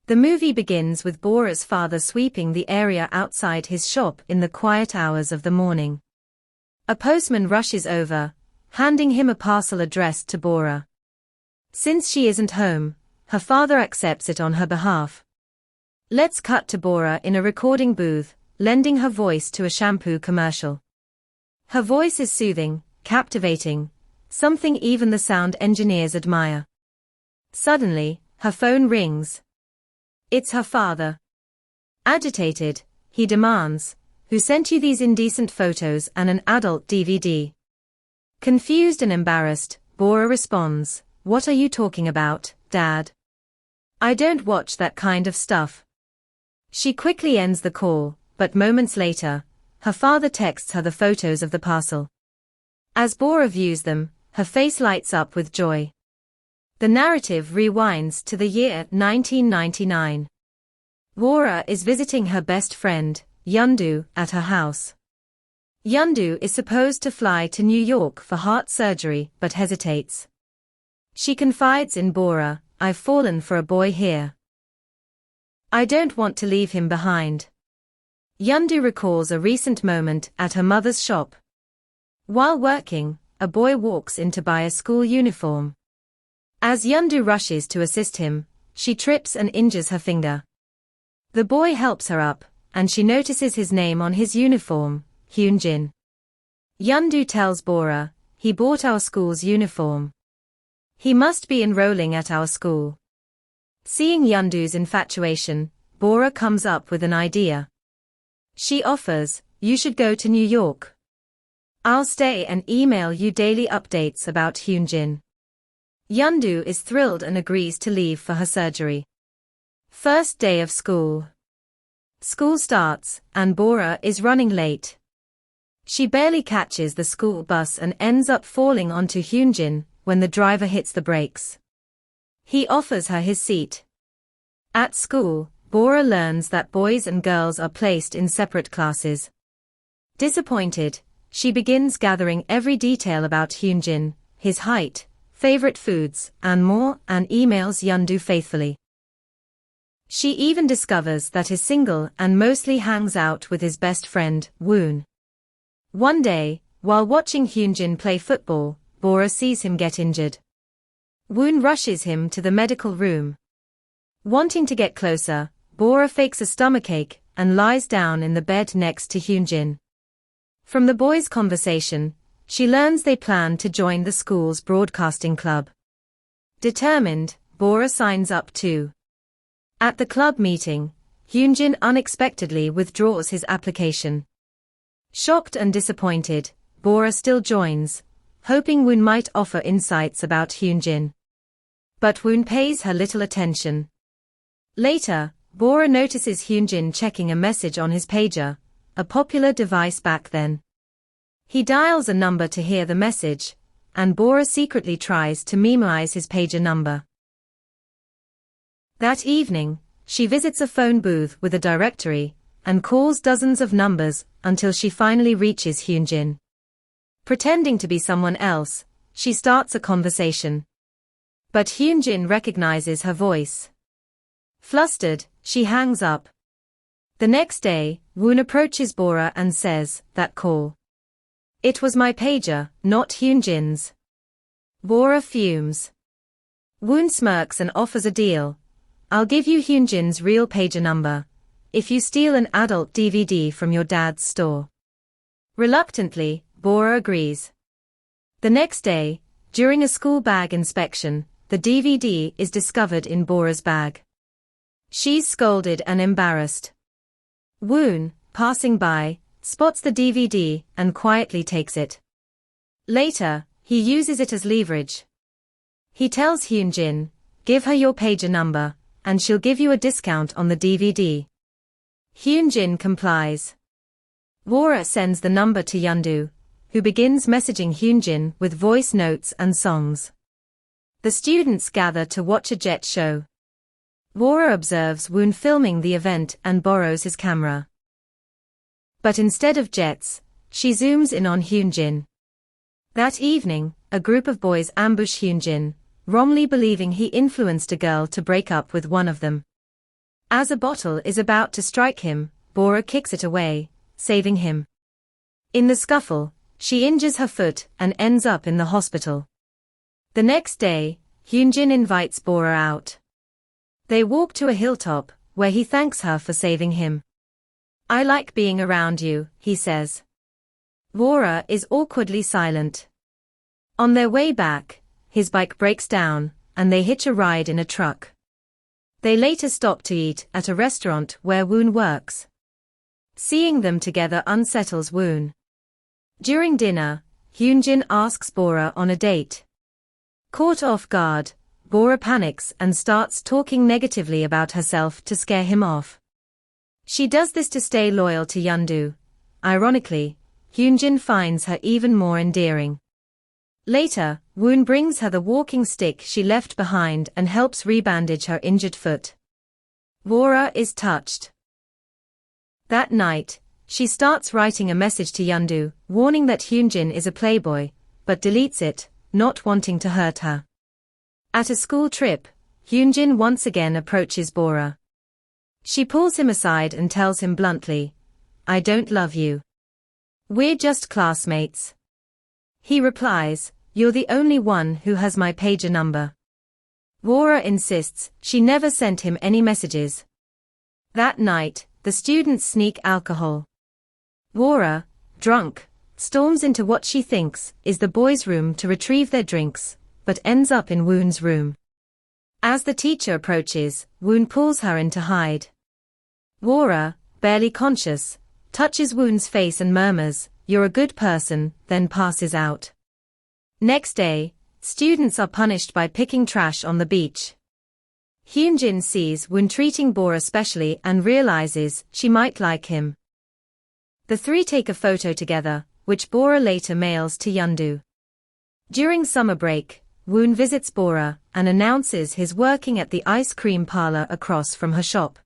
The movie begins with Bora's father sweeping the area outside his shop in the quiet hours of the morning. A postman rushes over, handing him a parcel addressed to Bora. Since she isn't home, her father accepts it on her behalf. Let's cut to Bora in a recording booth, lending her voice to a shampoo commercial. Her voice is soothing, captivating, something even the sound engineers admire. Suddenly, her phone rings. It's her father. Agitated, he demands, "Who sent you these indecent photos and an adult DVD?" Confused and embarrassed, Bora responds, "What are you talking about, Dad? I don't watch that kind of stuff." She quickly ends the call, but moments later, her father texts her the photos of the parcel. As Bora views them, her face lights up with joy. The narrative rewinds to the year 1999. Bora is visiting her best friend, Yundu, at her house. Yundu is supposed to fly to New York for heart surgery but hesitates. She confides in Bora, "I've fallen for a boy here. I don't want to leave him behind." Yundu recalls a recent moment at her mother's shop. While working, a boy walks in to buy a school uniform. As Yundu rushes to assist him, she trips and injures her finger. The boy helps her up, and she notices his name on his uniform, Hyunjin. Yundu tells Bora, "He bought our school's uniform. He must be enrolling at our school." Seeing Yundu's infatuation, Bora comes up with an idea. She offers, "You should go to New York. I'll stay and email you daily updates about Hyunjin." Yundu is thrilled and agrees to leave for her surgery. First day of school. School starts, and Bora is running late. She barely catches the school bus and ends up falling onto Hyunjin when the driver hits the brakes. He offers her his seat. At school, Bora learns that boys and girls are placed in separate classes. Disappointed, she begins gathering every detail about Hyunjin, his height, favorite foods, and more, and emails Yundu faithfully. She even discovers that he's single and mostly hangs out with his best friend, Woon. One day, while watching Hyunjin play football, Bora sees him get injured. Woon rushes him to the medical room. Wanting to get closer, Bora fakes a stomachache and lies down in the bed next to Hyunjin. From the boys' conversation, she learns they plan to join the school's broadcasting club. Determined, Bora signs up too. At the club meeting, Hyunjin unexpectedly withdraws his application. Shocked and disappointed, Bora still joins, hoping Woon might offer insights about Hyunjin. But Woon pays her little attention. Later, Bora notices Hyunjin checking a message on his pager, a popular device back then. He dials a number to hear the message, and Bora secretly tries to memorize his pager number. That evening, she visits a phone booth with a directory, and calls dozens of numbers until she finally reaches Hyunjin. Pretending to be someone else, she starts a conversation. But Hyunjin recognizes her voice. Flustered, she hangs up. The next day, Woon approaches Bora and says, "That call. It was my pager, not Hyunjin's." Bora fumes. Woon smirks and offers a deal. "I'll give you Hyunjin's real pager number if you steal an adult DVD from your dad's store." Reluctantly, Bora agrees. The next day, during a school bag inspection, the DVD is discovered in Bora's bag. She's scolded and embarrassed. Woon, passing by, spots the DVD and quietly takes it. Later, he uses it as leverage. He tells Hyunjin, "Give her your pager number, and she'll give you a discount on the DVD." Hyunjin complies. Bora sends the number to Yundu, who begins messaging Hyunjin with voice notes and songs. The students gather to watch a jet show. Bora observes Woon filming the event and borrows his camera. But instead of jets, she zooms in on Hyunjin. That evening, a group of boys ambush Hyunjin, wrongly believing he influenced a girl to break up with one of them. As a bottle is about to strike him, Bora kicks it away, saving him. In the scuffle, she injures her foot and ends up in the hospital. The next day, Hyunjin invites Bora out. They walk to a hilltop, where he thanks her for saving him. "I like being around you," he says. Bora is awkwardly silent. On their way back, his bike breaks down, and they hitch a ride in a truck. They later stop to eat at a restaurant where Woon works. Seeing them together unsettles Woon. During dinner, Hyunjin asks Bora on a date. Caught off guard, Bora panics and starts talking negatively about herself to scare him off. She does this to stay loyal to Yeondu. Ironically, Hyunjin finds her even more endearing. Later, Woon brings her the walking stick she left behind and helps rebandage her injured foot. Bora is touched. That night, she starts writing a message to Yeondu, warning that Hyunjin is a playboy, but deletes it, not wanting to hurt her. At a school trip, Hyunjin once again approaches Bora. She pulls him aside and tells him bluntly, "I don't love you. We're just classmates." He replies, "You're the only one who has my pager number." Bora insists she never sent him any messages. That night, the students sneak alcohol. Bora, drunk, storms into what she thinks is the boys' room to retrieve their drinks, but ends up in Woon's room. As the teacher approaches, Woon pulls her in to hide. Bora, barely conscious, touches Woon's face and murmurs, "You're a good person," then passes out. Next day, students are punished by picking trash on the beach. Hyunjin sees Woon treating Bora specially and realizes she might like him. The three take a photo together, which Bora later mails to Yeondu. During summer break, Woon visits Bora and announces he's working at the ice cream parlor across from her shop.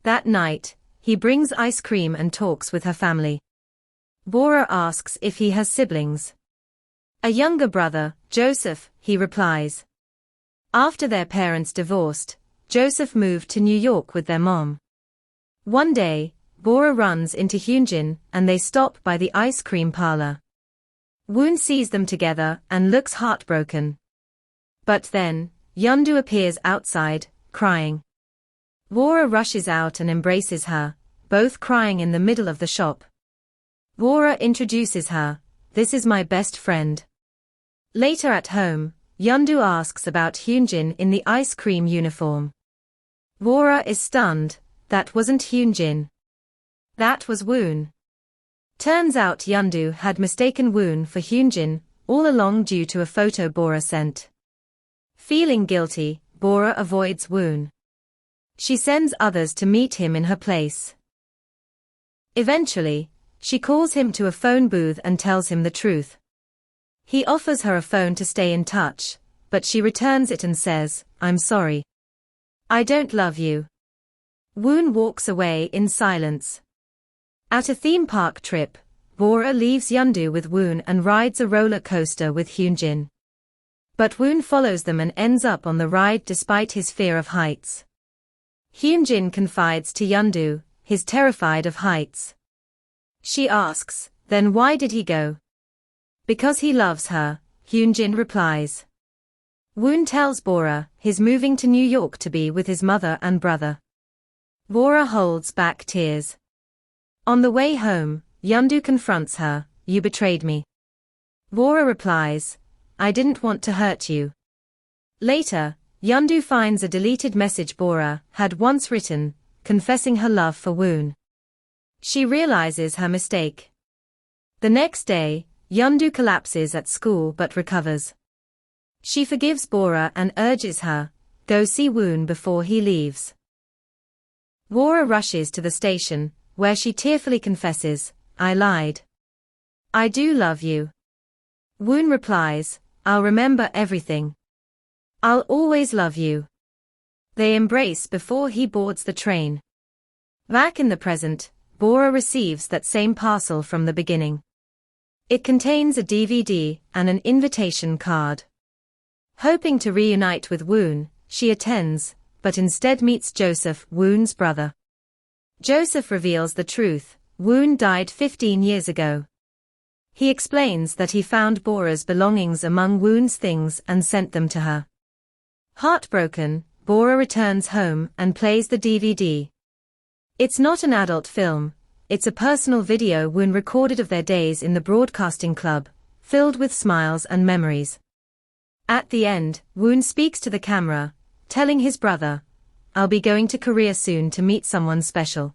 That night, he brings ice cream and talks with her family. Bora asks if he has siblings. "A younger brother, Joseph," he replies. After their parents divorced, Joseph moved to New York with their mom. One day, Bora runs into Hyunjin and they stop by the ice cream parlor. Woon sees them together and looks heartbroken. But then, Yeondu appears outside, crying. Bora rushes out and embraces her, both crying in the middle of the shop. Bora introduces her, "This is my best friend." Later at home, Yeondu asks about Hyunjin in the ice cream uniform. Bora is stunned, that wasn't Hyunjin. That was Woon. Turns out Yeondu had mistaken Woon for Hyunjin, all along due to a photo Bora sent. Feeling guilty, Bora avoids Woon. She sends others to meet him in her place. Eventually, she calls him to a phone booth and tells him the truth. He offers her a phone to stay in touch, but she returns it and says, "I'm sorry. I don't love you." Woon walks away in silence. At a theme park trip, Bora leaves Yeondu with Woon and rides a roller coaster with Hyunjin. But Woon follows them and ends up on the ride despite his fear of heights. Hyunjin confides to Yeondu, he's terrified of heights. She asks, "Then why did he go?" "Because he loves her," Hyunjin replies. Woon tells Bora he's moving to New York to be with his mother and brother. Bora holds back tears. On the way home, Yeondu confronts her, "You betrayed me." Bora replies, "I didn't want to hurt you." Later, Yeondu finds a deleted message Bora had once written, confessing her love for Woon. She realizes her mistake. The next day, Yeondu collapses at school but recovers. She forgives Bora and urges her, "Go see Woon before he leaves." Bora rushes to the station, where she tearfully confesses, "I lied. I do love you." Woon replies, "I'll remember everything. I'll always love you." They embrace before he boards the train. Back in the present, Bora receives that same parcel from the beginning. It contains a DVD and an invitation card. Hoping to reunite with Woon, she attends, but instead meets Joseph, Woon's brother. Joseph reveals the truth: Woon died 15 years ago. He explains that he found Bora's belongings among Woon's things and sent them to her. Heartbroken, Bora returns home and plays the DVD. It's not an adult film, it's a personal video Woon recorded of their days in the broadcasting club, filled with smiles and memories. At the end, Woon speaks to the camera, telling his brother, "I'll be going to Korea soon to meet someone special."